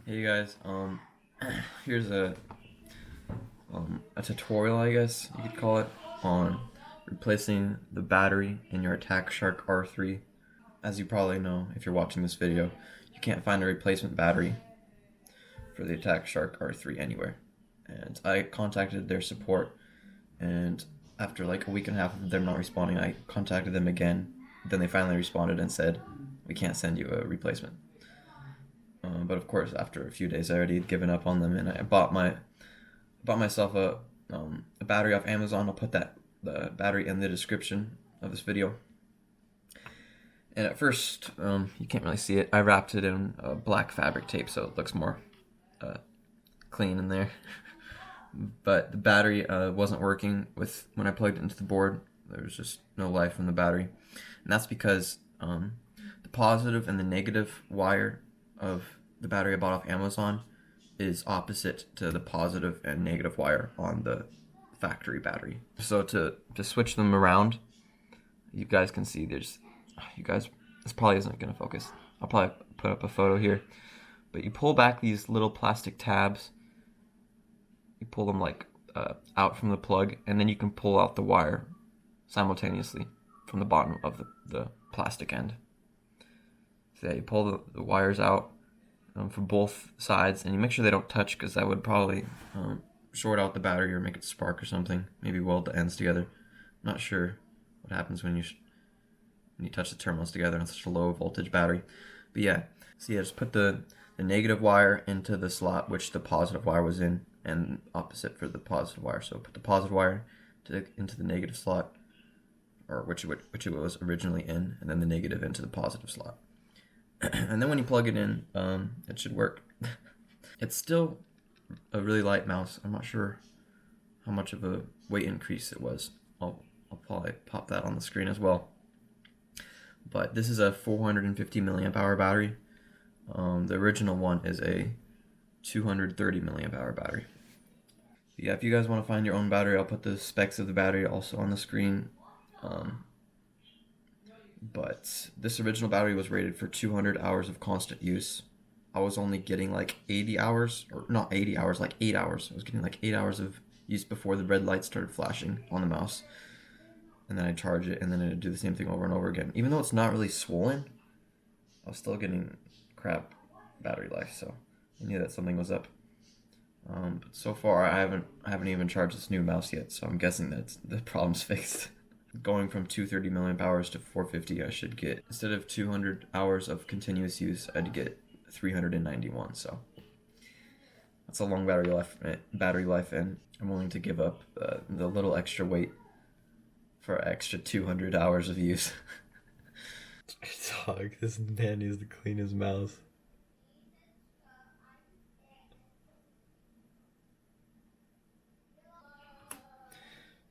Hey guys, here's a tutorial, I guess you could call it, on replacing the battery in your Attack Shark R3. As you probably know, if you're watching this video, you can't find a replacement battery for the Attack Shark R3 anywhere. And I contacted their support, and after like a week and a half of them not responding, I contacted them again. Then they finally responded and said, "We can't send you a replacement." But of course, after a few days, I already had given up on them, and I bought myself a battery off Amazon. I'll put the battery in the description of this video. And at first, you can't really see it. I wrapped it in black fabric tape so it looks more clean in there. But the battery wasn't working when I plugged it into the board. There was just no life in the battery, and that's because the positive and the negative wire of the battery I bought off Amazon is opposite to the positive and negative wire on the factory battery. So to switch them around, you guys can see this probably isn't going to focus. I'll probably put up a photo here. But you pull back these little plastic tabs. You pull them like out from the plug, and then you can pull out the wire simultaneously from the bottom of the plastic end. So yeah, you pull the wires out from both sides, and you make sure they don't touch, because that would probably short out the battery or make it spark or something. Maybe weld the ends together. Not sure what happens when you touch the terminals together on such a low voltage battery. But yeah, so yeah, just put the negative wire into the slot which the positive wire was in, and opposite for the positive wire. So put the positive wire into the negative slot, or which it was originally in, and then the negative into the positive slot. And then when you plug it in, it should work. It's still a really light mouse. I'm not sure how much of a weight increase it was. I'll probably pop that on the screen as well. But this is a 450 milliamp hour battery. The original one is a 230 milliamp hour battery. Yeah, if you guys want to find your own battery, I'll put the specs of the battery also on the screen. But this original battery was rated for 200 hours of constant use. I was only getting like 80 hours, or not 80 hours, like 8 hours. I was getting like 8 hours of use before the red light started flashing on the mouse. And then I'd charge it, and then it'd do the same thing over and over again. Even though it's not really swollen, I was still getting crap battery life, so I knew that something was up. But so far, I haven't even charged this new mouse yet, so I'm guessing that the problem's fixed. Going from 230 milliamp hours to 450, I should get, instead of 200 hours of continuous use, I'd get 391. So that's a long battery life, and I'm willing to give up the little extra weight for extra 200 hours of use. Dog, this man needs to clean his mouse.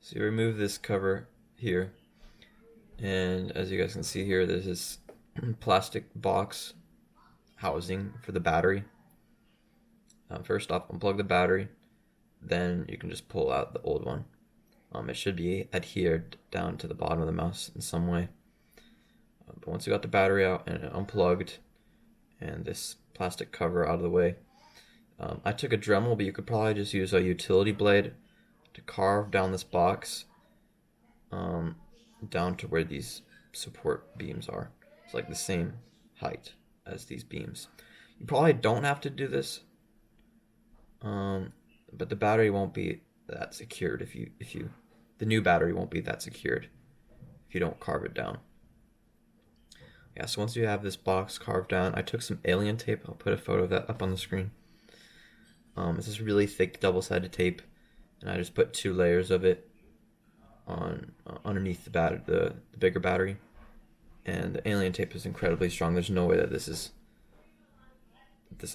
So you remove this cover here, and as you guys can see here, there's this plastic box housing for the battery. First off, unplug the battery, then you can just pull out the old one. It should be adhered down to the bottom of the mouse in some way. But once you got the battery out and unplugged and this plastic cover out of the way, I took a Dremel, but you could probably just use a utility blade to carve down this box down to where these support beams are. It's like the same height as these beams. You probably don't have to do this, but the battery won't be that secured the new battery won't be that secured if you don't carve it down. Yeah, so once you have this box carved down, I took some alien tape. I'll put a photo of that up on the screen. It's this really thick double-sided tape, and I just put 2 layers of it on underneath the bigger battery. And the alien tape is incredibly strong. There's no way that this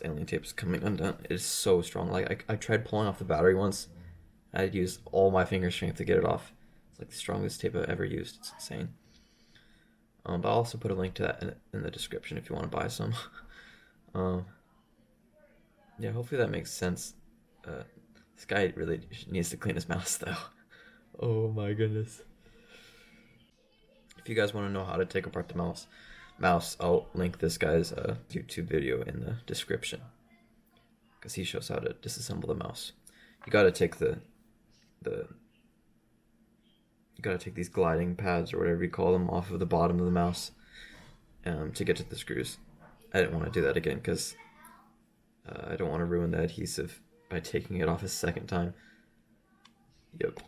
alien tape is coming undone. It is so strong. Like I tried pulling off the battery once. I used all my finger strength to get it off. It's like the strongest tape I've ever used. It's insane. But I'll also put a link to that in the description if you want to buy some. Yeah, hopefully that makes sense. This guy really needs to clean his mouse, though. Oh my goodness. If you guys want to know how to take apart the mouse, I'll link this guy's YouTube video in the description. because he shows how to disassemble the mouse. You got to take you got to take these gliding pads or whatever you call them off of the bottom of the mouse to get to the screws. I didn't want to do that again because I don't want to ruin the adhesive by taking it off a second time. Yep.